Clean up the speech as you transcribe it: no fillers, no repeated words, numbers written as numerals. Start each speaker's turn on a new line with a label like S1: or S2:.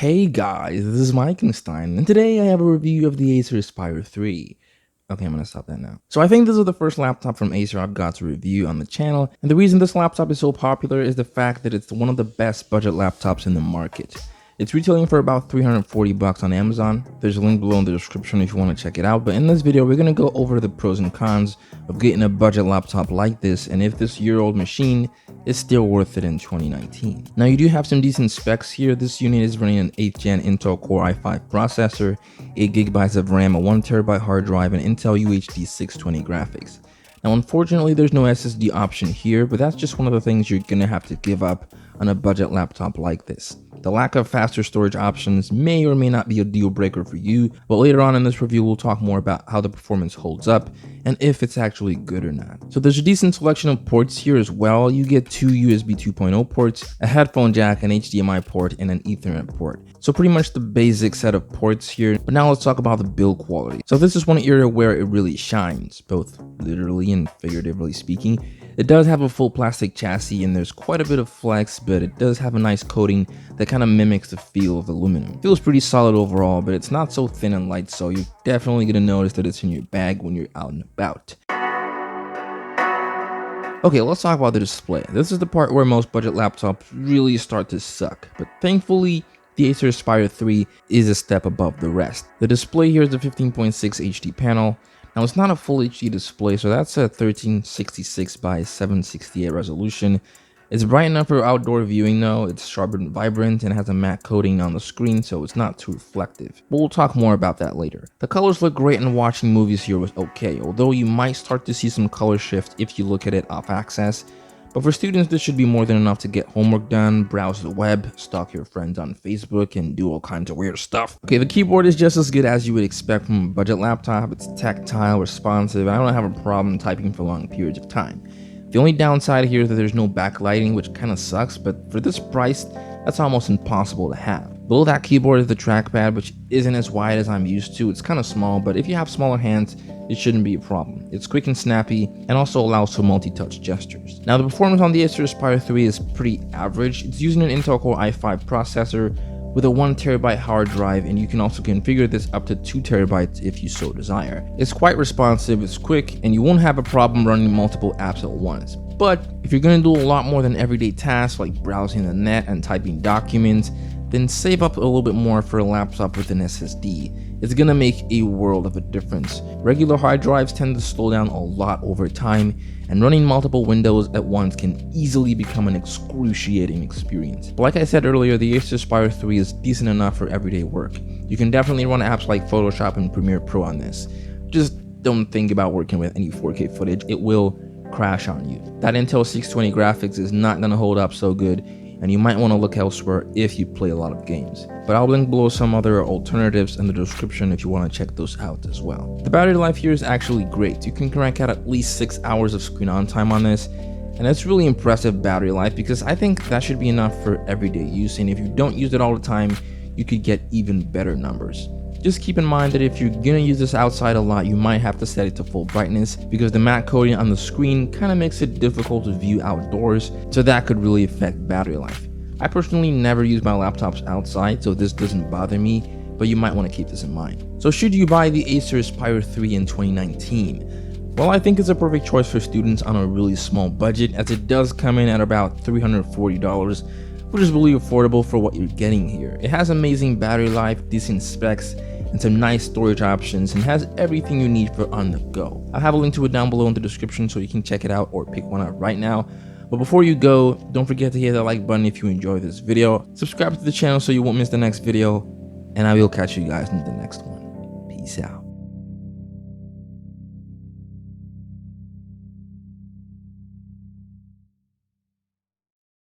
S1: Hey guys, this is Mikenstein, and today I have a review of the Acer Aspire 3. Okay, I'm gonna stop that now. So I think this is the first laptop from Acer I've got to review on the channel, and the reason this laptop is so popular is the fact that it's one of the best budget laptops in the market. It's retailing for about $340 on Amazon. There's a link below in the description if you want to check it out, but in this video we're gonna go over the pros and cons of getting a budget laptop like this, and if this year-old machine is still worth it in 2019. Now you do have some decent specs here. This unit is running an 8th gen Intel Core i5 processor, 8GB of RAM, a 1TB hard drive, and Intel UHD 620 graphics. Now unfortunately there's no SSD option here, but that's just one of the things you're gonna have to give up on a budget laptop like this. The lack of faster storage options may or may not be a deal breaker for you, but later on in this review we'll talk more about how the performance holds up and if it's actually good or not. So there's a decent selection of ports here as well. You get two USB 2.0 ports, a headphone jack, an HDMI port, and an Ethernet port. So pretty much the basic set of ports here, but now let's talk about the build quality. So this is one area where it really shines, both literally and figuratively speaking. It does have a full plastic chassis and there's quite a bit of flex, but it does have a nice coating that kind of mimics the feel of aluminum. It feels pretty solid overall, but it's not so thin and light, so you're definitely gonna notice that it's in your bag when you're out and about. Okay, let's talk about the display. This is the part where most budget laptops really start to suck, but thankfully the Acer Aspire 3 is a step above the rest. The display here is a 15.6 HD panel. Now it's not a full HD display, so that's a 1366 by 768 resolution. It's bright enough for outdoor viewing though. It's sharp and vibrant and has a matte coating on the screen, so it's not too reflective. But we'll talk more about that later. The colors look great and watching movies here was okay, although you might start to see some color shift if you look at it off axis. But for students, this should be more than enough to get homework done, browse the web, stalk your friends on Facebook, and do all kinds of weird stuff. Okay, the keyboard is just as good as you would expect from a budget laptop. It's tactile, responsive. I don't have a problem typing for long periods of time. The only downside here is that there's no backlighting, which kind of sucks, but for this price, that's almost impossible to have. Below that keyboard is the trackpad, which isn't as wide as I'm used to. It's kind of small, but if you have smaller hands, it shouldn't be a problem. It's quick and snappy, and also allows for multi-touch gestures. Now, the performance on the Acer Aspire 3 is pretty average. It's using an Intel Core i5 processor with a 1TB hard drive, and you can also configure this up to 2TB if you so desire. It's quite responsive, it's quick, and you won't have a problem running multiple apps at once. But if you're going to do a lot more than everyday tasks like browsing the net and typing documents, then save up a little bit more for a laptop with an SSD. It's gonna make a world of a difference. Regular hard drives tend to slow down a lot over time, and running multiple windows at once can easily become an excruciating experience. But like I said earlier, the Acer Aspire 3 is decent enough for everyday work. You can definitely run apps like Photoshop and Premiere Pro on this. Just don't think about working with any 4K footage, it will crash on you. That Intel 620 graphics is not gonna hold up so good, and you might want to look elsewhere if you play a lot of games. But I'll link below some other alternatives in the description if you want to check those out as well. The battery life here is actually great. You can crank out at least 6 hours of screen on time on this, and it's really impressive battery life because I think that should be enough for everyday use, and if you don't use it all the time, you could get even better numbers. Just keep in mind that if you're gonna use this outside a lot, you might have to set it to full brightness because the matte coating on the screen kind of makes it difficult to view outdoors, so that could really affect battery life. I personally never use my laptops outside, so this doesn't bother me, but you might want to keep this in mind. So should you buy the Acer Aspire 3 in 2019? Well, I think it's a perfect choice for students on a really small budget, as it does come in at about $340, which is really affordable for what you're getting here. It has amazing battery life, decent specs, and some nice storage options, and has everything you need for on the go. I'll have a link to it down below in the description so you can check it out or pick one out right now. But before you go, don't forget to hit that like button if you enjoy this video. Subscribe to the channel so you won't miss the next video, and I will catch you guys in the next one. Peace out.